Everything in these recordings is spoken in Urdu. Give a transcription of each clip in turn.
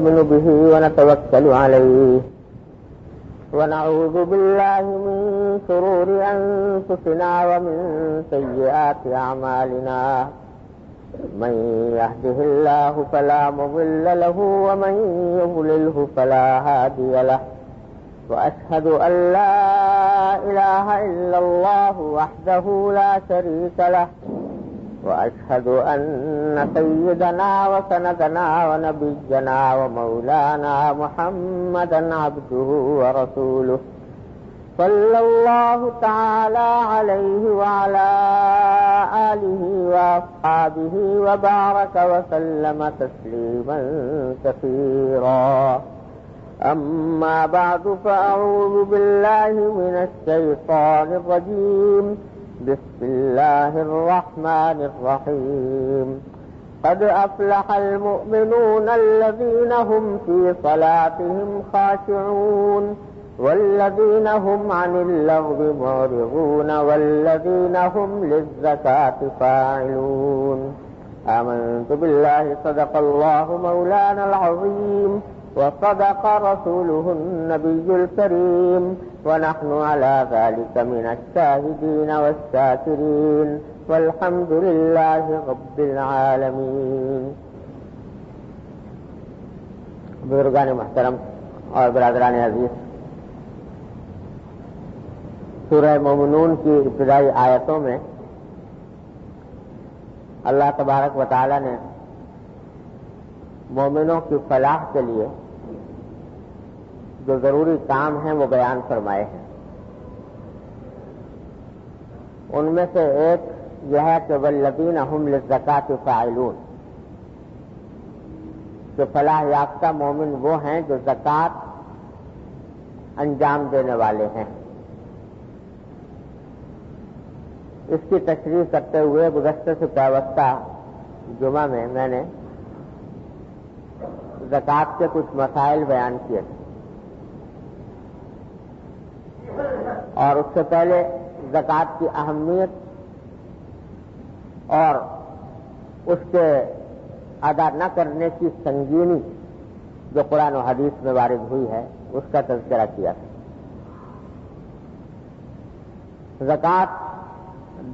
نؤمن به ونتوكل عليه ونعوذ بالله من شرور أنفسنا ومن سيئات أعمالنا من يهده الله فلا مضل له ومن يضلله فلا هادي له وأشهد أن لا إله إلا الله وحده لا شريك له وأشهد أن سيدنا وسندنا ونبينا ومولانا محمدا عبده ورسوله صلى الله تعالى عليه وعلى آله وأصحابه وبارك وسلم تسليما كثيرا أما بعد فأعوذ بالله من الشيطان الرجيم بسم الله الرحمن الرحيم قد أفلح المؤمنون الذين هم في صلاتهم خاشعون والذين هم عن اللغو معرضون والذين هم للزكاة فاعلون آمنت بالله صدق الله مولانا العظيم وصدق رسوله النبي الكريم ونحن على ذلك من الشاهدين والشاكرين والحمد لله رب العالمين. بزرگان محترم اور برادران عزیز، سورہ مومنون کی ابتدائی آیتوں میں اللہ تبارک و تعالی نے مومنوں کی فلاح کے لیے جو ضروری کام ہیں وہ بیان فرمائے ہیں. ان میں سے ایک یہ ہے کہ والذین هم للزکاۃ فاعلون، کہ فلاح یافتہ مومن وہ ہیں جو زکوٰۃ انجام دینے والے ہیں. اس کی تشریح کرتے ہوئے گزشتہ سے پیوستہ جمعہ میں نے زکوٰۃ کے کچھ مسائل بیان کیے تھے، اور اس سے پہلے زکوٰۃ کی اہمیت اور اس کے ادا نہ کرنے کی سنگینی جو قرآن و حدیث میں وارد ہوئی ہے اس کا تذکرہ کیا تھا. زکوٰۃ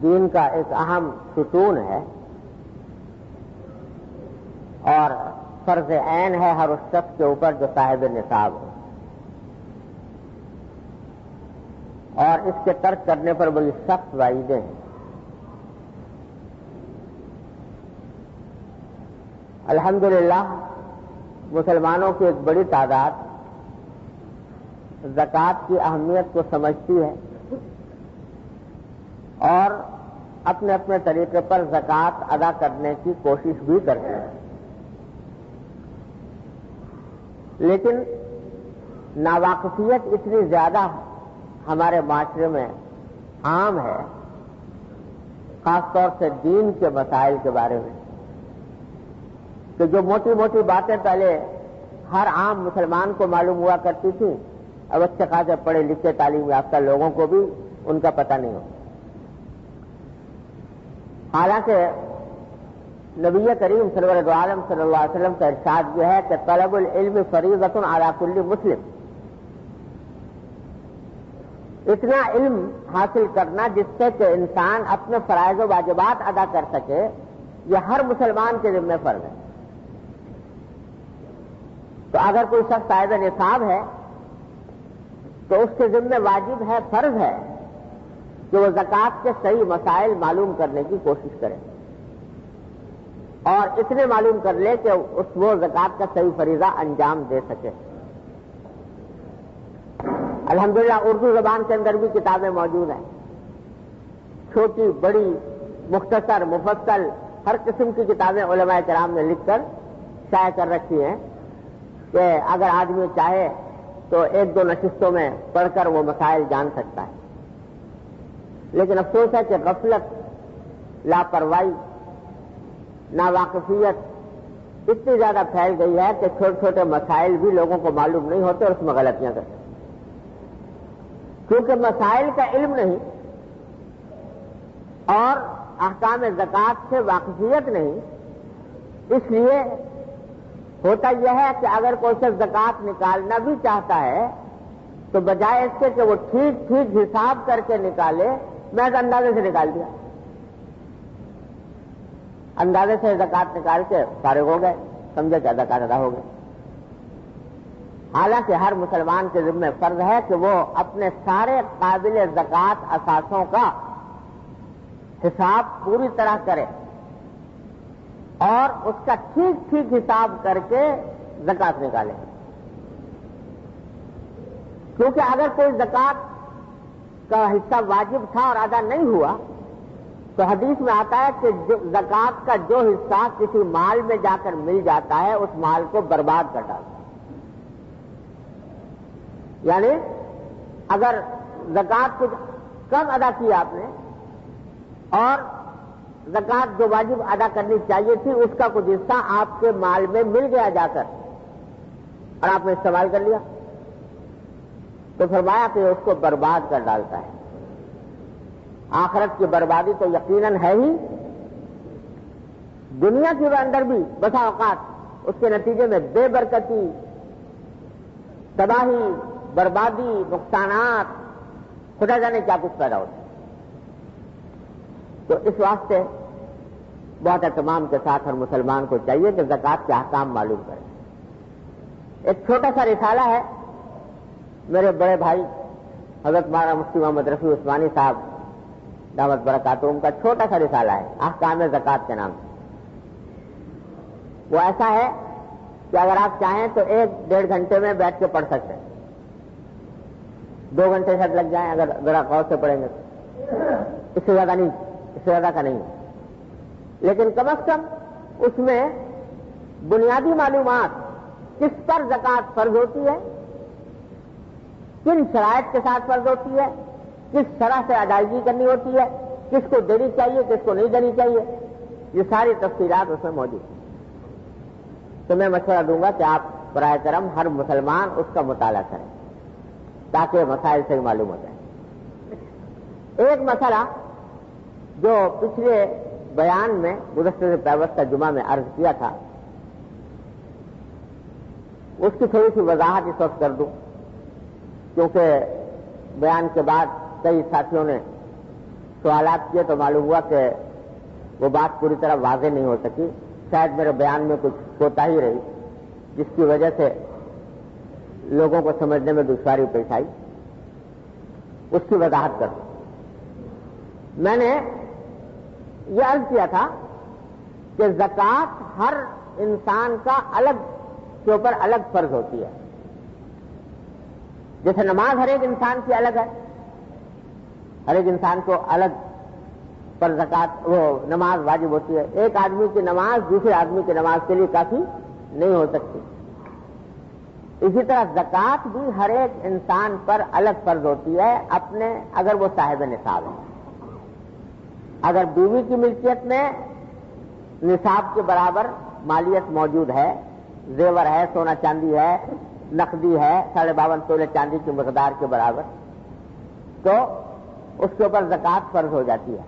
دین کا ایک اہم ستون ہے اور فرض عین ہے ہر اس شخص کے اوپر جو صاحب نصاب ہو، اور اس کے ترک کرنے پر بڑی سخت وعیدیں ہیں. الحمدللہ مسلمانوں کی ایک بڑی تعداد زکوٰۃ کی اہمیت کو سمجھتی ہے اور اپنے اپنے طریقے پر زکوٰۃ ادا کرنے کی کوشش بھی کرتے ہیں، لیکن ناواقفیت اتنی زیادہ ہمارے معاشرے میں عام ہے، خاص طور سے دین کے مسائل کے بارے میں، کہ جو موٹی موٹی باتیں پہلے ہر عام مسلمان کو معلوم ہوا کرتی تھی، اب اچھے خاصے پڑھے لکھے تعلیم یافتہ لوگوں کو بھی ان کا پتہ نہیں ہوتا. حالانکہ نبی کریم سرور دو عالم صلی اللہ علیہ وسلم کا ارشاد یہ ہے کہ طلب العلم فریضۃ علی کل مسلم، اتنا علم حاصل کرنا جس سے کہ انسان اپنے فرائض و واجبات ادا کر سکے، یہ ہر مسلمان کے ذمہ فرض ہے. تو اگر کوئی شخص صاحب نصاب ہے تو اس کے ذمہ واجب ہے، فرض ہے کہ وہ زکوٰۃ کے صحیح مسائل معلوم کرنے کی کوشش کرے اور اتنے معلوم کر لے کہ وہ زکوٰۃ کا صحیح فریضہ انجام دے سکے. الحمدللہ اردو زبان کے اندر بھی کتابیں موجود ہیں، چھوٹی بڑی مختصر مفصل ہر قسم کی کتابیں علماء کرام نے لکھ کر شائع کر رکھی ہیں کہ اگر آدمی چاہے تو ایک دو نشستوں میں پڑھ کر وہ مسائل جان سکتا ہے. لیکن افسوس ہے کہ غفلت، لاپرواہی، ناواقفیت اتنی زیادہ پھیل گئی ہے کہ چھوٹے چھوٹے مسائل بھی لوگوں کو معلوم نہیں ہوتے اور اس میں غلطیاں کرتے. کیونکہ مسائل کا علم نہیں اور احکام زکوٰۃ سے واقفیت نہیں، اس لیے ہوتا یہ ہے کہ اگر کوئی شخص زکات نکالنا بھی چاہتا ہے تو بجائے اس کے کہ وہ ٹھیک ٹھیک حساب کر کے نکالے، میں اندازے سے نکال دیا، اندازے سے زکات نکال کے فارغ ہو گئے، سمجھے کہ زکات ادا ہو گئی۔ حالانکہ ہر مسلمان کے ذمہ فرض ہے کہ وہ اپنے سارے قابل زکات اثاثوں کا حساب پوری طرح کرے اور اس کا ٹھیک ٹھیک حساب کر کے زکات نکالے، کیونکہ اگر کوئی زکات کا حصہ واجب تھا اور ادا نہیں ہوا تو حدیث میں آتا ہے کہ زکات کا جو حصہ کسی مال میں جا کر مل جاتا ہے اس مال کو برباد کر ڈالتا ہے۔ یعنی اگر زکات کچھ کم ادا کی آپ نے اور زکات جو واجب ادا کرنی چاہیے تھی اس کا کچھ حصہ آپ کے مال میں مل گیا جا کر اور آپ نے استعمال کر لیا تو فرمایا کہ اس کو برباد کر ڈالتا ہے۔ آخرت کی بربادی تو یقیناً ہے ہی، دنیا کے اندر بھی بسا اوقات اس کے نتیجے میں بے برکتی، تباہی، بربادی، نقصانات، خدا جانے کیا کچھ پیدا ہوتا ہے۔ تو اس واسطے بہت اہتمام کے ساتھ ہر مسلمان کو چاہیے کہ زکات کے احکام معلوم کرے۔ ایک چھوٹا سا رسالہ ہے میرے بڑے بھائی حضرت مولانا مفتی محمد رفیع عثمانی صاحب دعوت برکاتہم کا چھوٹا سا رسالہ ہے احکام زکات کے نام سے۔ وہ ایسا ہے کہ اگر آپ چاہیں تو 1-1.5 گھنٹے میں بیٹھ کے پڑھ سکتے ہیں، 2 گھنٹے شاید لگ جائیں اگر ذرا غور سے پڑھیں گے، اس سے زیادہ نہیں، اس سے زیادہ کا نہیں، لیکن کم از کم اس میں بنیادی معلومات، کس پر زکات فرض ہوتی ہے، کن شرائط کے ساتھ فرض ہوتی ہے، کس طرح سے ادائیگی کرنی ہوتی ہے، کس کو دینی چاہیے، کس کو نہیں دینی چاہیے، یہ ساری تفصیلات اس میں موجود ہیں۔ تو میں مشورہ دوں گا کہ آپ برائے کرم ہر مسلمان اس کا مطالعہ کریں تاکہ مسائل سے معلوم ہو جائے۔ ایک مسئلہ جو پچھلے بیان میں گزشتہ سے پیوستہ جمعہ میں عرض کیا تھا اس کی تھوڑی سی وضاحت اس وقت کر دوں، کیونکہ بیان کے بعد کئی ساتھیوں نے سوالات کیے تو معلوم ہوا کہ وہ بات پوری طرح واضح نہیں ہو سکی، شاید میرے بیان میں کچھ کوتاہی رہی جس کی وجہ سے لوگوں کو سمجھنے میں دشواری پیش آئی، اس کی وضاحت کر دوں۔ میں نے یہ عرض کیا تھا کہ زکات ہر انسان کا الگ کے اوپر الگ فرض ہوتی ہے، جیسے نماز ہر ایک انسان کی الگ ہے، ہر ایک انسان کو الگ پر زکات وہ نماز واجب ہوتی ہے۔ ایک آدمی کی نماز دوسرے آدمی کی نماز کے لیے کافی نہیں ہو سکتی، اسی طرح زکات بھی ہر ایک انسان پر الگ فرض ہوتی ہے اپنے، اگر وہ صاحب نصاب ہے۔ اگر بیوی کی ملکیت میں نصاب کے برابر مالیت موجود ہے، زیور ہے، سونا چاندی ہے، نقدی ہے، 52.5 تولے چاندی کی مقدار کے برابر، تو اس کے اوپر زکات فرض ہو جاتی ہے۔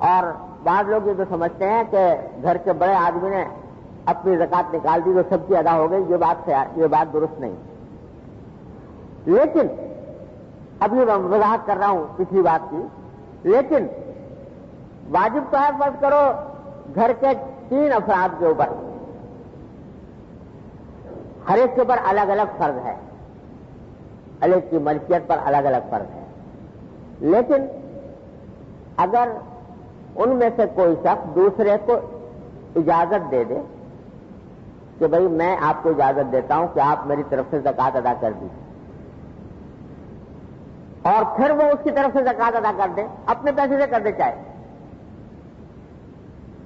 اور بعض لوگ یہ تو سمجھتے ہیں کہ گھر کے بڑے آدمی نے اپنی زکات نکال دی تو سب کی ادا ہو گئی، یہ بات درست نہیں۔ لیکن ابھی میں وضاحت کر رہا ہوں پچھلی بات کی، لیکن واجب تو ہے فرض کرو گھر کے 3 افراد کے اوپر، ہر ایک کے اوپر الگ الگ فرض ہے، الگ کی ملکیت پر الگ الگ فرض ہے، لیکن اگر ان میں سے کوئی شخص دوسرے کو اجازت دے دے کہ بھئی میں آپ کو اجازت دیتا ہوں کہ آپ میری طرف سے زکات ادا کر دیجیے، اور پھر وہ اس کی طرف سے زکات ادا کر دے، اپنے پیسے سے کر دے چاہے،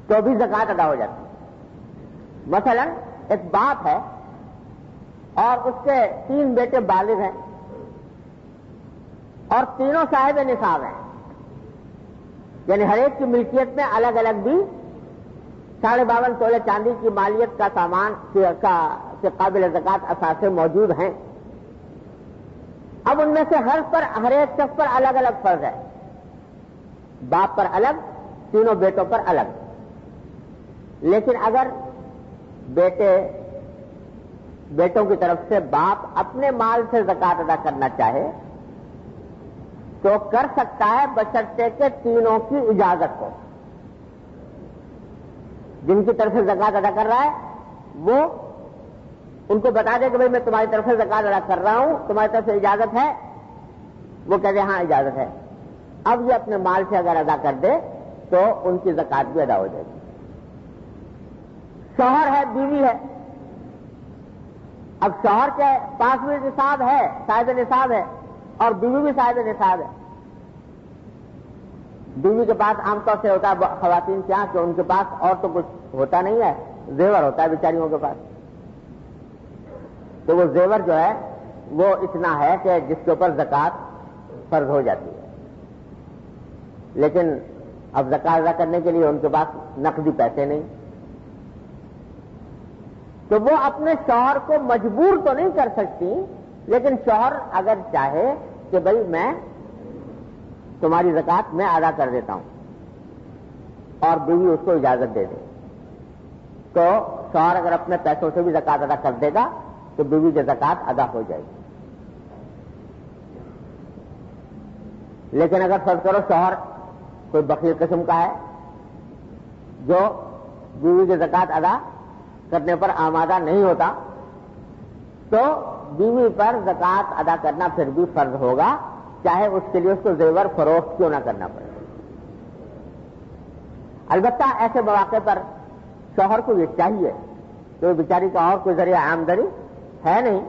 تو بھی زکات ادا ہو جاتی ہے۔ مثلا ایک باپ ہے اور اس کے 3 بیٹے بالغ ہیں اور تینوں صاحب نصاب ہیں، یعنی ہر ایک کی ملکیت میں الگ الگ بھی 52.5 تولے چاندی کی مالیت کا سامان کے قابل زکات اثاثے موجود ہیں۔ اب ان میں سے ہر ایک شخص پر الگ الگ فرض ہے، باپ پر الگ، تینوں بیٹوں پر الگ۔ لیکن اگر بیٹوں کی طرف سے باپ اپنے مال سے زکات ادا کرنا چاہے تو کر سکتا ہے، بشرطے کہ تینوں کی اجازت ہو۔ جن کی طرف سے زکات ادا کر رہا ہے وہ ان کو بتا دے کہ بھئی میں تمہاری طرف سے زکات ادا کر رہا ہوں، تمہاری طرف سے اجازت ہے؟ وہ کہتے ہیں ہاں اجازت ہے۔ اب یہ اپنے مال سے اگر ادا کر دے تو ان کی زکات بھی ادا ہو جائے گی۔ شوہر ہے، بیوی ہے، اب شوہر کے پاس بھی نصاب ہے، صاحب نصاب ہے، اور بیوی بھی صاحب نصاب ہے۔ بیوی کے پاس عام طور سے ہوتا ہے خواتین کیا کہ ان کے پاس اور تو کچھ ہوتا نہیں ہے، زیور ہوتا ہے بیچاریوں کے پاس، تو وہ زیور جو ہے وہ اتنا ہے کہ جس کے اوپر زکات فرض ہو جاتی ہے، لیکن اب زکات ادا کرنے کے لیے ان کے پاس نقدی پیسے نہیں، تو وہ اپنے شوہر کو مجبور تو نہیں کر سکتی، لیکن شوہر اگر چاہے کہ بھئی میں تمہاری زکات میں ادا کر دیتا ہوں اور بیوی اس کو اجازت دے دے، تو شوہر اگر اپنے پیسوں سے بھی زکات ادا کر دے گا تو بیوی کی زکات ادا ہو جائے گی۔ لیکن اگر فرض کرو شوہر کوئی بخیل قسم کا ہے جو بیوی کی زکات ادا کرنے پر آمادہ نہیں ہوتا، تو بیوی پر زکات ادا کرنا پھر بھی فرض ہوگا، چاہے اس کے لیے اس کو زیور فروخت کیوں نہ کرنا پڑے۔ البتہ ایسے مواقع پر شوہر کو یہ چاہیے کہ بیچاری کا اور کوئی ذریعہ آمدنی ہے نہیں،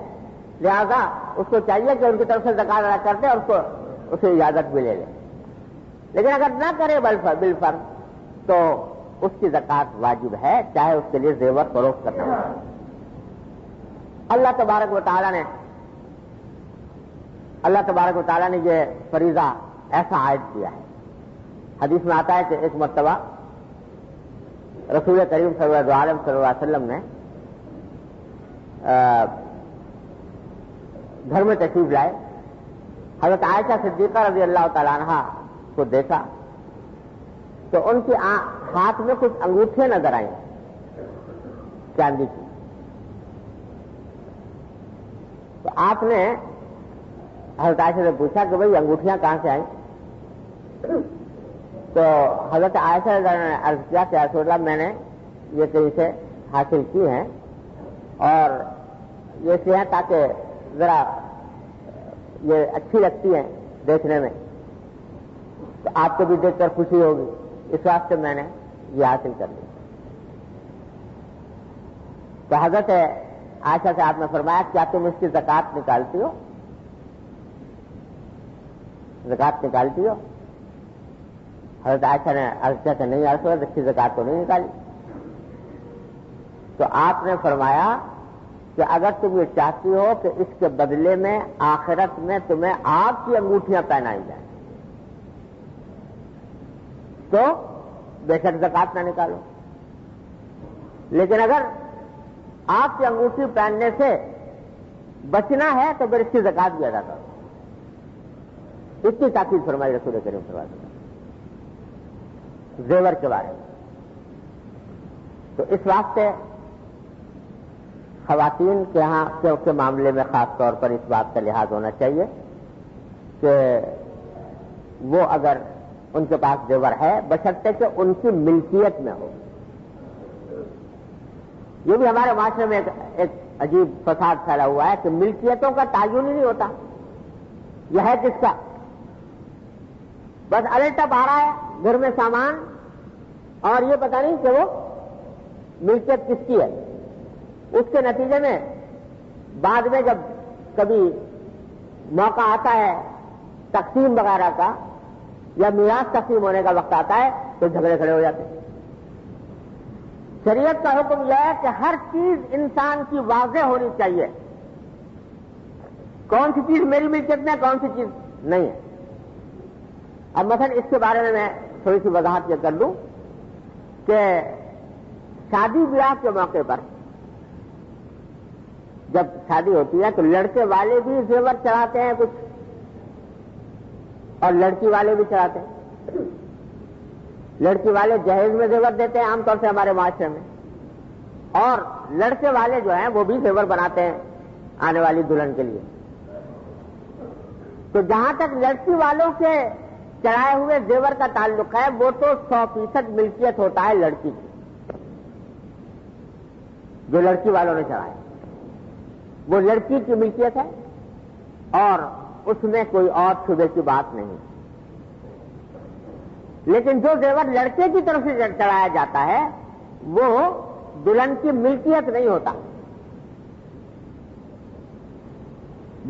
لہذا اس کو چاہیے کہ ان کی طرف سے زکات ادا کر دے اور اسے اجازت بھی لے لے، لیکن اگر نہ کرے بالفرض تو اس کی زکات واجب ہے، چاہے اس کے لیے زیور فروخت کرنا پڑے۔ اللہ تبارک و تعالیٰ نے یہ فریضہ ایسا عائد کیا ہے۔ حدیث میں آتا ہے کہ ایک مرتبہ رسول کریم صلی اللہ علیہ وسلم نے گھر میں تشریف لائے، حضرت عائشہ صدیقہ رضی اللہ تعالیٰ عنہا کو دیکھا تو ان کے ہاتھ میں کچھ انگوٹھیاں نظر آئیں چاندی کی، تو آپ نے حضرت عائشہ سے پوچھا کہ بھئی انگوٹھیاں کہاں سے آئیں؟ تو حضرت عائشہ نے عرض کیا کہ رسول اللہ میں نے یہ کہیں سے حاصل کی ہیں اور یہ سے ہیں تاکہ ذرا یہ اچھی لگتی ہیں دیکھنے میں، تو آپ کو بھی دیکھ کر خوشی ہوگی، اس واسطے میں نے یہ حاصل کر لی۔ تو حضرت عائشہ سے آپ نے فرمایا کیا تم اس کی زکات نکالتی ہو؟ زکات نکالتی ہو؟ حضرت عائشہ نے عرض کیا کہ نہیں رسول اللہ، اس کی زکات تو نہیں نکالی۔ تو آپ نے فرمایا کہ اگر تم یہ چاہتی ہو کہ اس کے بدلے میں آخرت میں تمہیں آپ کی انگوٹھیاں پہنائی جائیں تو بے شک زکات نہ نکالو، لیکن اگر آپ کی انگوٹھی پہننے سے بچنا ہے تو پھر اس کی زکات بھی ادا کرو۔ اتنی تاکید فرمائی رسول کریم صلی اللہ علیہ وسلم زیور کے بارے میں۔ تو اس واسطے خواتین کے ہاں کے معاملے میں خاص طور پر اس بات کا لحاظ ہونا چاہیے کہ وہ اگر ان کے پاس زیور ہے بشرطے کہ ان کی ملکیت میں ہو۔ یہ بھی ہمارے معاشرے میں ایک عجیب فساد پھیلا ہوا ہے کہ ملکیتوں کا تعین ہی نہیں ہوتا، یہ ہے کس کا؟ بس الٹپ آ رہا ہے گھر میں سامان اور یہ پتہ نہیں کہ وہ ملکیت کس کی ہے۔ اس کے نتیجے میں بعد میں جب کبھی موقع آتا ہے تقسیم وغیرہ کا یا میراث تقسیم ہونے کا وقت آتا ہے تو جھگڑے کھڑے ہو جاتے ہیں۔ شریعت کا حکم یہ ہے کہ ہر چیز انسان کی واضح ہونی چاہیے، کون سی چیز میری ملکیت میں، کون سی چیز نہیں ہے۔ اب مثلا اس کے بارے میں تھوڑی سی وضاحت یہ کر لوں کہ شادی بیاہ کے موقع پر جب شادی ہوتی ہے تو لڑکے والے بھی زیور چڑھاتے ہیں کچھ اور لڑکی والے بھی چڑھاتے ہیں۔ لڑکی والے جہیز میں زیور دیتے ہیں عام طور سے ہمارے معاشرے میں، اور لڑکے والے جو ہیں وہ بھی زیور بناتے ہیں آنے والی دلہن کے لیے. تو جہاں تک لڑکی والوں کے چڑھائے ہوئے زیور کا تعلق ہے وہ تو 100% ملکیت ہوتا ہے لڑکی کی. جو لڑکی والوں نے چڑھایا وہ لڑکی کی ملکیت ہے اور اس میں کوئی اور شبے کی بات نہیں. لیکن جو زیور لڑکے کی طرف سے چڑھایا جاتا ہے وہ دلہن کی ملکیت نہیں ہوتا،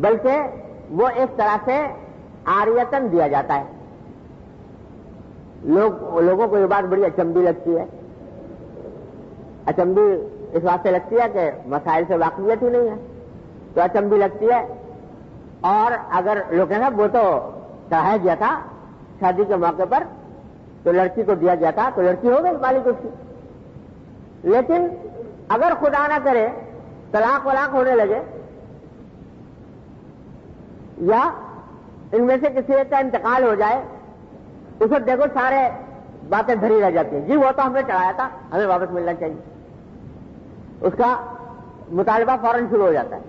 بلکہ وہ ایک طرح سے عاریتن دیا جاتا ہے. لوگوں کو یہ بات بڑی اچنبھی لگتی ہے. اچنبھی اس واسطے لگتی ہے کہ مسائل سے واقفیت ہی نہیں ہے تو اچنبھی لگتی ہے. اور اگر لوگ کہیں وہ تو چڑھایا گیا تھا شادی کے موقع پر تو لڑکی کو دیا گیا تھا تو لڑکی ہو گئی مالک اس کی. لیکن اگر خدا نہ کرے طلاق ولاق ہونے لگے یا ان میں سے کسی ایک کا انتقال ہو جائے اس وقت دیکھو سارے باتیں دھری رہ جاتی ہیں. جی وہ تو ہم نے چڑھایا تھا ہمیں واپس ملنا چاہیے. اس کا مطالبہ فوراً شروع ہو جاتا ہے.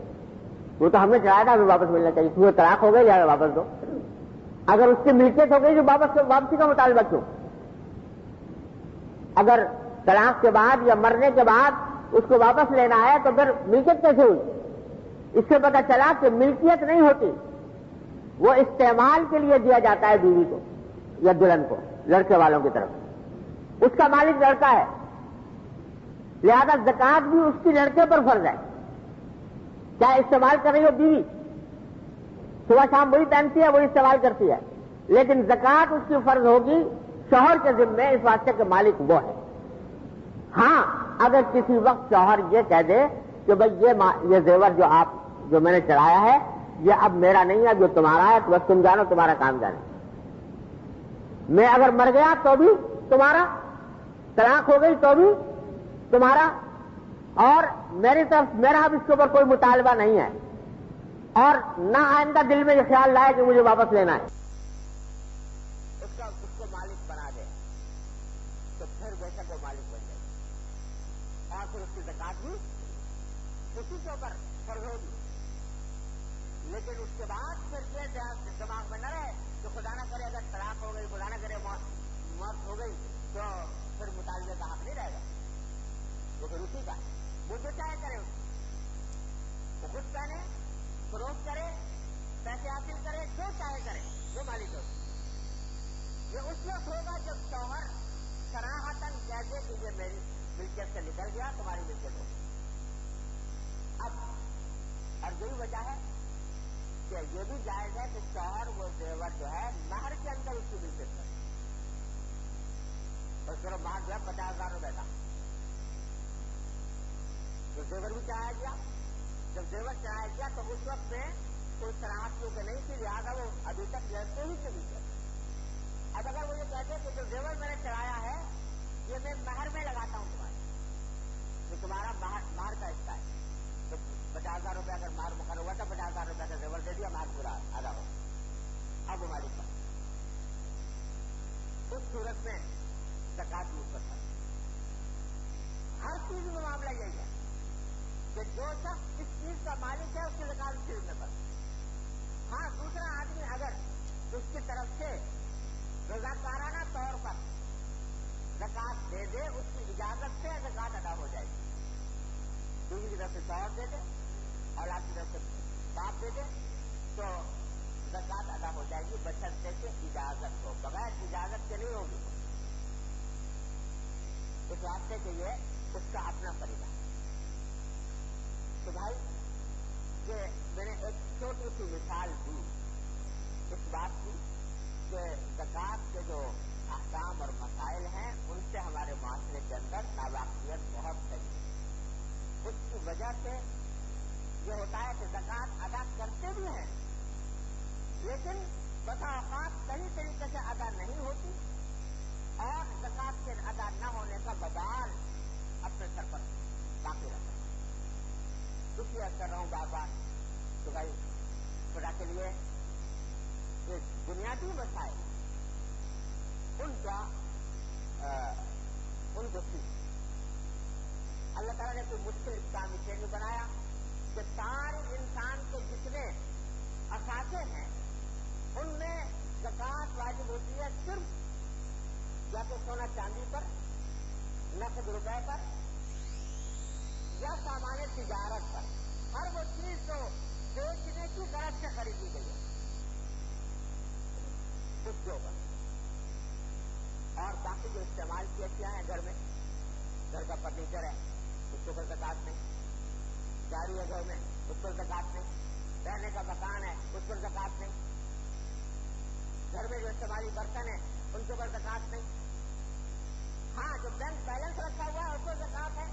وہ تو ہم نے چڑھایا تھا ہمیں واپس ملنا چاہیے. وہ طلاق ہو گئی یا واپس دو. اگر اس کی ملکیت ہو گئی جو واپسی کا مطالبہ کیوں؟ اگر طلاق کے بعد یا مرنے کے بعد اس کو واپس لینا ہے تو پھر ملکیت کیسے ہوئی؟ اس سے پتہ چلا کہ ملکیت نہیں ہوتی، وہ استعمال کے لیے دیا جاتا ہے بیوی کو یا دلہن کو لڑکے والوں کی طرف. اس کا مالک لڑکا ہے لہذا زکات بھی اس کی لڑکے پر فرض ہے. کیا استعمال کر رہی ہو بیوی، صبح شام وہی پہنتی ہے وہی استعمال کرتی ہے، لیکن زکات اس کی فرض ہوگی شوہر کے ذمے اس واسطے کہ مالک وہ ہے. ہاں اگر کسی وقت شوہر یہ کہہ دے کہ بھئی یہ زیور جو میں نے چڑھایا ہے یہ اب میرا نہیں ہے، جو تمہارا ہے بس تم جانو تمہارا کام جانے. میں اگر مر گیا تو بھی تمہارا، طلاق ہو گئی تو بھی تمہارا، اور میری طرف میرا اب اس کے اوپر کوئی مطالبہ نہیں ہے، اور نہ آئندہ دل میں یہ خیال لائے کہ مجھے واپس لینا ہے. اس کو مالک بنا دے تو پھر بے شک وہ مالک بن جائے اور پھر اس کی زکات بھی اسی کے اوپر فرض ہوگی. لیکن اس کے بعد پھر یہ دماغ میں نہ رہے کہ خدا نہ کرے اگر طلاق ہو گئی، خدا نہ کرے موت ہو گئی تو پھر مطالبے کا حق نہیں رہے گا. وہ پھر اسی کا وہ جو چاہے کرے وہ خود پہنے، فروخت کرے، پیسے حاصل کرے، جو چاہے کرے وہ مالک ہوگا. یہ اس وقت ہوگا جب شوہر صراحتاً کہہ دے کہ یہ میری ملکیت سے نکل گیا، تمہاری ملکیت ہوگی. اب اور یہی وجہ ہے کہ یہ بھی جائز ہے کہ شوہر وہ زیور جو ہے مہر کے اندر اس کی ملکیت کرے. اور چلو مہر جو ہے 50,000 روپے کا تو زیور بھی چڑھایا گیا. جب زیور چڑھایا گیا تو اس وقت میں کوئی صراحت کیوں کہ نہیں تھی، لہٰذا وہ ابھی تک لڑکے ہی سے ملکیت. اب اگر وہ یہ کہتے کہ جو زیور میں نے چڑھایا ہے یہ میں مہر میں لگاتا ہوں تمہارے، تو تمہارا مہر کا حصہ ہے، تو 50,000 روپے اگر مہر مقرر ہوا تھا 50,000 روپے کا زیور دے دیا، مہر پورا ادا ہو. اب وہ مالک کا اس صورت میں زکات بھی پر ہر چیز میں معاملہ یہی ہے کہ جو شخص اس چیز کا مالک ہے اس کی زکات اس چیز میں پر. ہاں دوسرا آدمی اگر اس کی طرف سے رضاکارانہ طور پر زکات دے دے، اس کی اجازت سے زکات ادا ہو جائے گی. بیوی کی طرف سے شوہر دے دے، اولاد کی طرف سے باپ دے دے تو زکات ادا ہو جائے گی بشرطے کہ اجازت ہو. بغیر اجازت کے نہیں ہوگی، اس واسطے کہ یہ اس کا اپنا فریضہ ہے. تو بھائی یہ میں نے ایک چھوٹی سی مثال دی اس بات کی کہ زکات کے جو احکام اور مسائل ہیں ان سے ہمارے معاشرے کے اندر ناواقفیت بہت ہے. اس کی وجہ سے یہ ہوتا ہے کہ زکات ادا کرتے بھی ہیں لیکن بسا اوقات صحیح طریقے سے ادا نہیں ہوتی اور زکات کے ادا نہ ہونے کا وبال اپنے سر پر باقی رہتا ہے. اس لیے کر رہا ہوں بار بار کہ بھائی خدا کے لیے یہ بنیادی مسائل ان کو سیکھ اللہ تعالیٰ اللہ نے کوئی مشکل اسلامی چینج بنایا کہ سارے انسان کے جتنے اثاثے ہیں ان میں زکات واجب ہوتی ہے صرف یا تو سونا چاندی پر، نقد روپے پر، یا سامان تجارت پر، ہر وہ چیز جو بیچنے کی غرض سے خریدی گئی ہے اس کے اوپر. اور باقی جو استعمال کی اشیاء ہیں گھر میں، گھر کا فرنیچر ہے اس کے اوپر زکات نہیں، گاڑی ہے گھر میں اس پر زکات نہیں، رہنے کا مکان ہے اس پر زکات نہیں، گھر میں جو استعمالی برتن ہیں ان کے اوپر زکات نہیں. ہاں جو بینک بیلنس رکھا ہوا ہے اس پر زکات ہے،